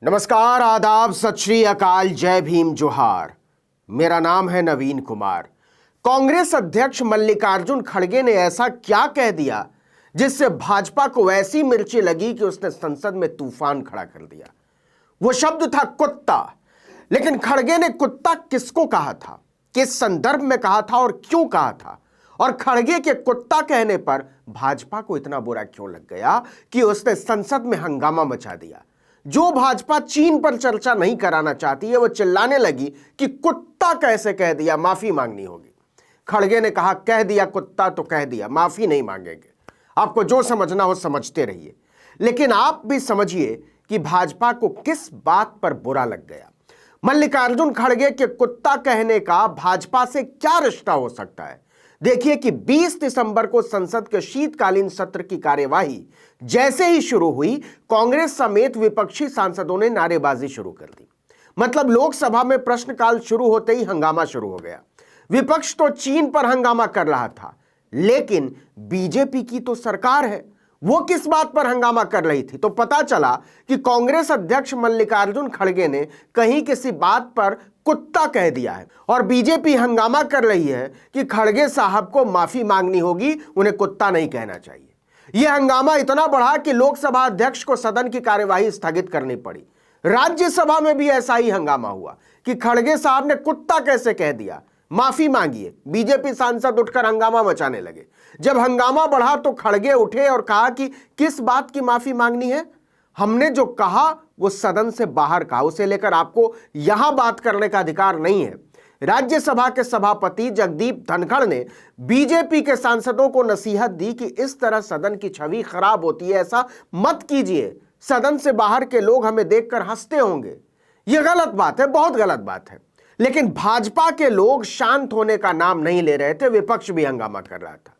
नमस्कार, आदाब, सत श्री अकाल, जय भीम, जोहार। मेरा नाम है नवीन कुमार। कांग्रेस अध्यक्ष मल्लिकार्जुन खड़गे ने ऐसा क्या कह दिया जिससे भाजपा को ऐसी मिर्ची लगी कि उसने संसद में तूफान खड़ा कर दिया। वो शब्द था कुत्ता। लेकिन खड़गे ने कुत्ता किसको कहा था, किस संदर्भ में कहा था और क्यों कहा था, और खड़गे के कुत्ता कहने पर भाजपा को इतना बुरा क्यों लग गया कि उसने संसद में हंगामा मचा दिया। जो भाजपा चीन पर चर्चा नहीं कराना चाहती है वो चिल्लाने लगी कि कुत्ता कैसे कह दिया, माफी मांगनी होगी। खड़गे ने कहा कह दिया कुत्ता तो कह दिया, माफी नहीं मांगेंगे। आपको जो समझना हो समझते रहिए, लेकिन आप भी समझिए कि भाजपा को किस बात पर बुरा लग गया। मल्लिकार्जुन खड़गे के कुत्ता कहने का भाजपा से क्या रिश्ता हो सकता है। देखिए कि 20 दिसंबर को संसद के शीतकालीन सत्र की कार्यवाही जैसे ही शुरू हुई, कांग्रेस समेत विपक्षी सांसदों ने नारेबाजी शुरू कर दी। मतलब लोकसभा में प्रश्नकाल शुरू होते ही हंगामा शुरू हो गया। विपक्ष तो चीन पर हंगामा कर रहा था, लेकिन बीजेपी की तो सरकार है, वो किस बात पर हंगामा कर रही थी। तो पता चला कि कांग्रेस अध्यक्ष मल्लिकार्जुन खड़गे ने कहीं किसी बात पर कुत्ता कह दिया है और बीजेपी हंगामा कर रही है कि खड़गे साहब को माफी मांगनी होगी, उन्हें कुत्ता नहीं कहना चाहिए। यह हंगामा इतना बढ़ा कि लोकसभा अध्यक्ष को सदन की कार्यवाही स्थगित करनी पड़ी। राज्यसभा में भी ऐसा ही हंगामा हुआ कि खड़गे साहब ने कुत्ता कैसे कह दिया, माफी मांगिए। बीजेपी सांसद उठकर हंगामा मचाने लगे। जब हंगामा बढ़ा तो खड़गे उठे और कहा कि किस बात की माफी मांगनी है, हमने जो कहा वो सदन से बाहर कहा, उसे लेकर आपको यहां बात करने का अधिकार नहीं है। राज्यसभा के सभापति जगदीप धनखड़ ने बीजेपी के सांसदों को नसीहत दी कि इस तरह सदन की छवि खराब होती है, ऐसा मत कीजिए। सदन से बाहर के लोग हमें देखकर हंसते होंगे। यह गलत बात है, बहुत गलत बात है। लेकिन भाजपा के लोग शांत होने का नाम नहीं ले रहे थे। विपक्ष भी हंगामा कर रहा था।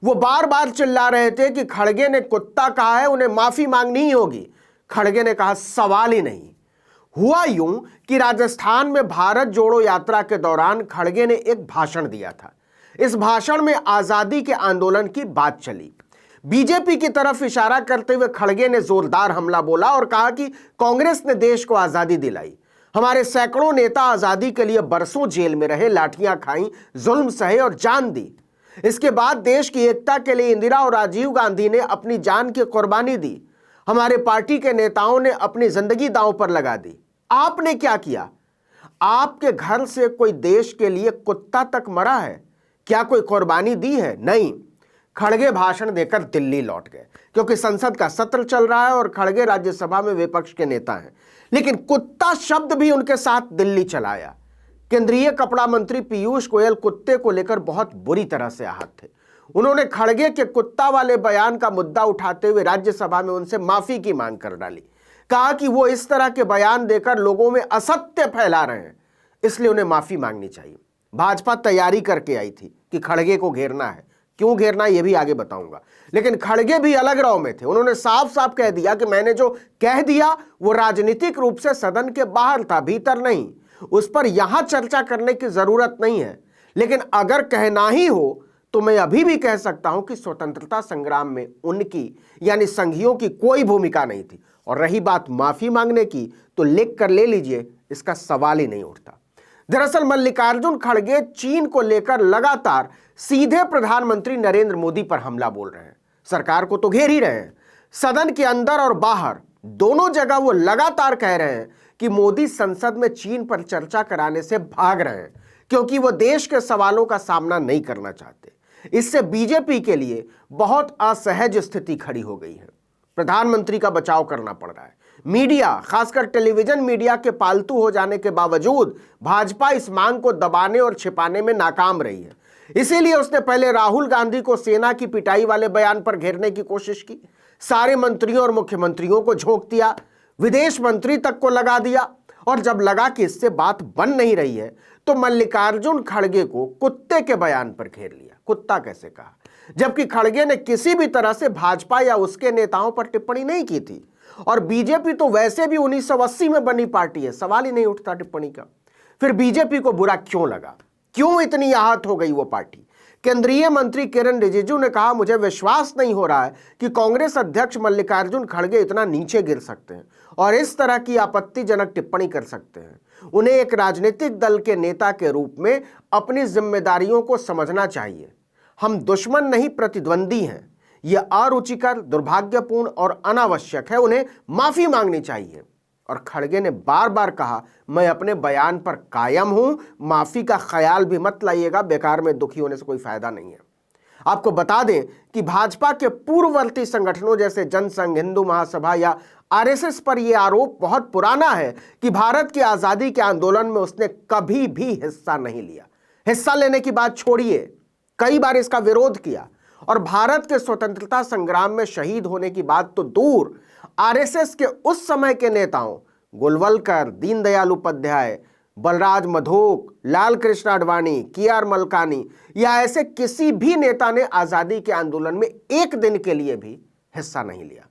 वो बार बार चिल्ला रहे थे कि खड़गे ने कुत्ता कहा है, उन्हें माफी मांगनी ही होगी। खड़गे ने कहा सवाल ही नहीं। हुआ यूं कि राजस्थान में भारत जोड़ो यात्रा के दौरान खड़गे ने एक भाषण दिया था। इस भाषण में आजादी के आंदोलन की बात चली। बीजेपी की तरफ इशारा करते हुए खड़गे ने जोरदार हमला बोला और कहा कि कांग्रेस ने देश को आजादी दिलाई। हमारे सैकड़ों नेता आजादी के लिए बरसों जेल में रहे, लाठियां खाई, जुल्म सहे और जान दी। इसके बाद देश की एकता के लिए इंदिरा और राजीव गांधी ने अपनी जान की कुर्बानी दी। हमारे पार्टी के नेताओं ने अपनी जिंदगी दांव पर लगा दी। आपने क्या किया? आपके घर से कोई देश के लिए कुत्ता तक मरा है? क्या कोई कुर्बानी दी है? नहीं। खड़गे भाषण देकर दिल्ली लौट गए क्योंकि संसद का सत्र चल रहा है और खड़गे राज्यसभा में विपक्ष के नेता हैं। लेकिन कुत्ता शब्द भी उनके साथ दिल्ली चलाया। केंद्रीय कपड़ा मंत्री पीयूष गोयल कुत्ते को लेकर बहुत बुरी तरह से आहत थे। उन्होंने खड़गे के कुत्ता वाले बयान का मुद्दा उठाते हुए राज्यसभा में उनसे माफी की मांग कर डाली। कहा कि वो इस तरह के बयान देकर लोगों में असत्य फैला रहे हैं, इसलिए उन्हें माफी मांगनी चाहिए। भाजपा तैयारी करके आई थी कि खड़गे को घेरना है। क्यों घेरना ये भी आगे बताऊंगा। लेकिन खड़गे भी अलग राव में थे। उन्होंने साफ साफ कह दिया कि मैंने जो कह दिया वो राजनीतिक रूप से सदन के बाहर था, भीतर नहीं। उस पर यहां चर्चा करने की जरूरत नहीं है। लेकिन अगर कहना ही हो तो मैं अभी भी कह सकता हूं कि स्वतंत्रता संग्राम में उनकी यानी संघियों की कोई भूमिका नहीं थी। और रही बात माफी मांगने की, तो लिख कर ले लीजिए, इसका सवाल ही नहीं उठता। दरअसल मल्लिकार्जुन खड़गे चीन को लेकर लगातार सीधे प्रधानमंत्री नरेंद्र मोदी पर हमला बोल रहे हैं। सरकार को तो घेर ही रहे हैं। सदन के अंदर और बाहर दोनों जगह वो लगातार कह रहे हैं कि मोदी संसद में चीन पर चर्चा कराने से भाग रहे हैं क्योंकि वो देश के सवालों का सामना नहीं करना चाहते। इससे बीजेपी के लिए बहुत असहज स्थिति खड़ी हो गई है। प्रधानमंत्री का बचाव करना पड़ रहा है। मीडिया, खासकर टेलीविजन मीडिया के पालतू हो जाने के बावजूद भाजपा इस मांग को दबाने और छिपाने में नाकाम रही है। इसीलिए उसने पहले राहुल गांधी को सेना की पिटाई वाले बयान पर घेरने की कोशिश की, सारे मंत्रियों और मुख्यमंत्रियों को झोंक दिया, विदेश मंत्री तक को लगा दिया। और जब लगा कि इससे बात बन नहीं रही है तो मल्लिकार्जुन खड़गे को कुत्ते के बयान पर घेर लिया। कुत्ता कैसे कहा, जबकि खड़गे ने किसी भी तरह से भाजपा या उसके नेताओं पर टिप्पणी नहीं की थी। और बीजेपी तो वैसे भी 1980 में बनी पार्टी है, सवाल ही नहीं उठता टिप्पणी का। फिर बीजेपी को बुरा क्यों लगा, क्यों इतनी आहत हो गई वो पार्टी? केंद्रीय मंत्री किरण रिजिजू ने कहा, मुझे विश्वास नहीं हो रहा है कि कांग्रेस अध्यक्ष मल्लिकार्जुन खड़गे इतना नीचे गिर सकते हैं और इस तरह की आपत्तिजनक टिप्पणी कर सकते हैं। उन्हें एक राजनीतिक दल के नेता के रूप में अपनी जिम्मेदारियों को समझना चाहिए। हम दुश्मन नहीं, प्रतिद्वंदी हैं। यह अरुचिकर, दुर्भाग्यपूर्ण और अनावश्यक है। उन्हें माफी मांगनी चाहिए। और खड़गे ने बार बार कहा, मैं अपने बयान पर कायम हूं, माफी का ख्याल भी मत लाइएगा, बेकार में दुखी होने से कोई फायदा नहीं है। आपको बता दें कि भाजपा के पूर्ववर्ती संगठनों जैसे जनसंघ, हिंदू महासभा या आरएसएस पर यह आरोप बहुत पुराना है कि भारत की आजादी के आंदोलन में उसने कभी भी हिस्सा नहीं लिया। हिस्सा लेने की बात छोड़िए, कई बार इसका विरोध किया और भारत के स्वतंत्रता संग्राम में शहीद होने की बात तो दूर, आरएसएस के उस समय के नेताओं गोलवलकर, दीनदयाल उपाध्याय, बलराज मधोक, लाल कृष्ण आडवाणी, के.आर. मलकानी या ऐसे किसी भी नेता ने आजादी के आंदोलन में एक दिन के लिए भी हिस्सा नहीं लिया।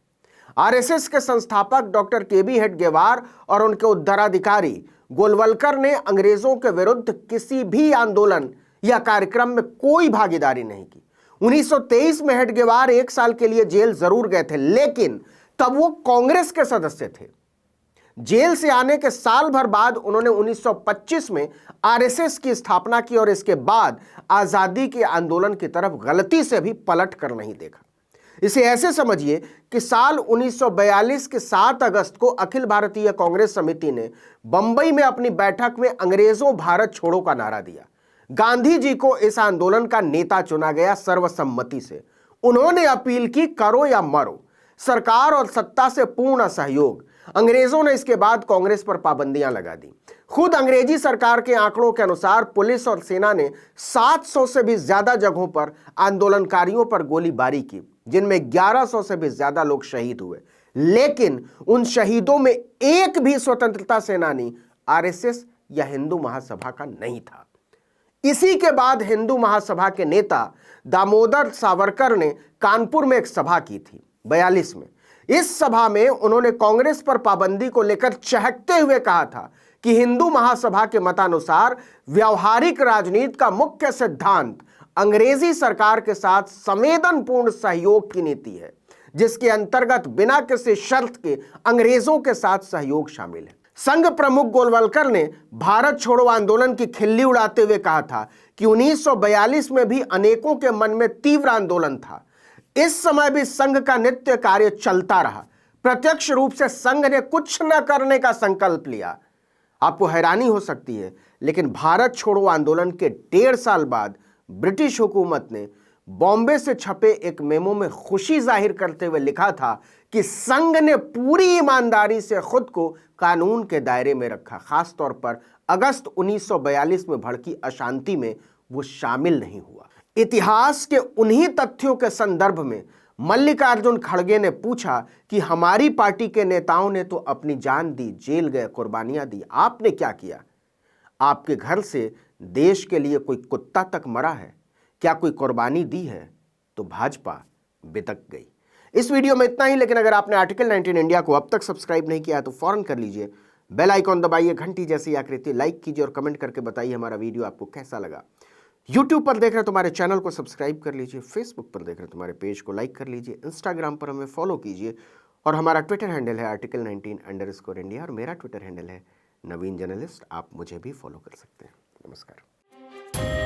आरएसएस के संस्थापक डॉक्टर के.बी. हेडगेवार और उनके उत्तराधिकारी गोलवलकर ने अंग्रेजों के विरुद्ध किसी भी आंदोलन या कार्यक्रम में कोई भागीदारी नहीं की। 1923 में हेडगेवार 1 साल के लिए जेल जरूर गए थे, लेकिन तब वो कांग्रेस के सदस्य थे। जेल से आने के साल भर बाद उन्होंने 1925 में आरएसएस की स्थापना की और इसके बाद आजादी के आंदोलन की तरफ गलती से भी पलट कर नहीं देखा। इसे ऐसे समझिए कि साल 1942 के 7 अगस्त को अखिल भारतीय कांग्रेस समिति ने बंबई में अपनी बैठक में अंग्रेजों भारत छोड़ो का नारा दिया। गांधी जी को इस आंदोलन का नेता चुना गया सर्वसम्मति से। उन्होंने अपील की, करो या मरो, सरकार और सत्ता से पूर्ण सहयोग। अंग्रेजों ने इसके बाद कांग्रेस पर पाबंदियां लगा दी। खुद अंग्रेजी सरकार के आंकड़ों के अनुसार पुलिस और सेना ने 700 से भी ज्यादा जगहों पर आंदोलनकारियों पर गोलीबारी की, जिनमें 1100 से भी ज्यादा लोग शहीद हुए। लेकिन उन शहीदों में एक भी स्वतंत्रता सेनानी आरएसएस या हिंदू महासभा का नहीं था। इसी के बाद हिंदू महासभा के नेता दामोदर सावरकर ने कानपुर में एक सभा की थी 42 में। इस सभा में उन्होंने कांग्रेस पर पाबंदी को लेकर चहकते हुए कहा था कि हिंदू महासभा के मतानुसार व्यावहारिक राजनीति का मुख्य सिद्धांत अंग्रेजी सरकार के साथ संवेदनपूर्ण सहयोग की नीति है, जिसके अंतर्गत बिना किसी शर्त के अंग्रेजों के साथ सहयोग शामिल है। संघ प्रमुख गोलवलकर ने भारत छोड़ो आंदोलन की खिल्ली उड़ाते हुए कहा था कि 1942 में भी अनेकों के मन में तीव्र आंदोलन था। इस समय भी संघ का नित्य कार्य चलता रहा। प्रत्यक्ष रूप से संघ ने कुछ न करने का संकल्प लिया। आपको हैरानी हो सकती है, लेकिन भारत छोड़ो आंदोलन के 1.5 साल बाद ब्रिटिश हुकूमत ने बॉम्बे से छपे एक मेमो में खुशी जाहिर करते हुए लिखा था कि संघ ने पूरी ईमानदारी से खुद को कानून के दायरे में रखा। खासतौर पर अगस्त 1942 में भड़की अशांति में वो शामिल नहीं हुआ। इतिहास के उन्हीं तथ्यों के संदर्भ में मल्लिकार्जुन खड़गे ने पूछा कि हमारी पार्टी के नेताओं ने तो अपनी जान दी, जेल गए, कुर्बानियां दी, आपने क्या किया? आपके घर से देश के लिए कोई कुत्ता तक मरा है? क्या कोई कुर्बानी दी है? तो भाजपा बितक गई। इस वीडियो में इतना ही, लेकिन अगर आपने आर्टिकल 19 इंडिया को अब तक सब्सक्राइब नहीं किया तो फौरन कर लीजिए। बेल आइकॉन दबाइए, घंटी जैसी आकृति लाइक कीजिए और कमेंट करके बताइए हमारा वीडियो आपको कैसा लगा। यूट्यूब पर देख रहे तो हमारे चैनल को सब्सक्राइब कर लीजिए, फेसबुक पर देख रहे तो हमारे पेज को लाइक कर लीजिए, इंस्टाग्राम पर हमें फॉलो कीजिए और हमारा ट्विटर हैंडल है article19_India और मेरा ट्विटर हैंडल है नवीन जर्नलिस्ट। आप मुझे भी फॉलो कर सकते हैं। नमस्कार।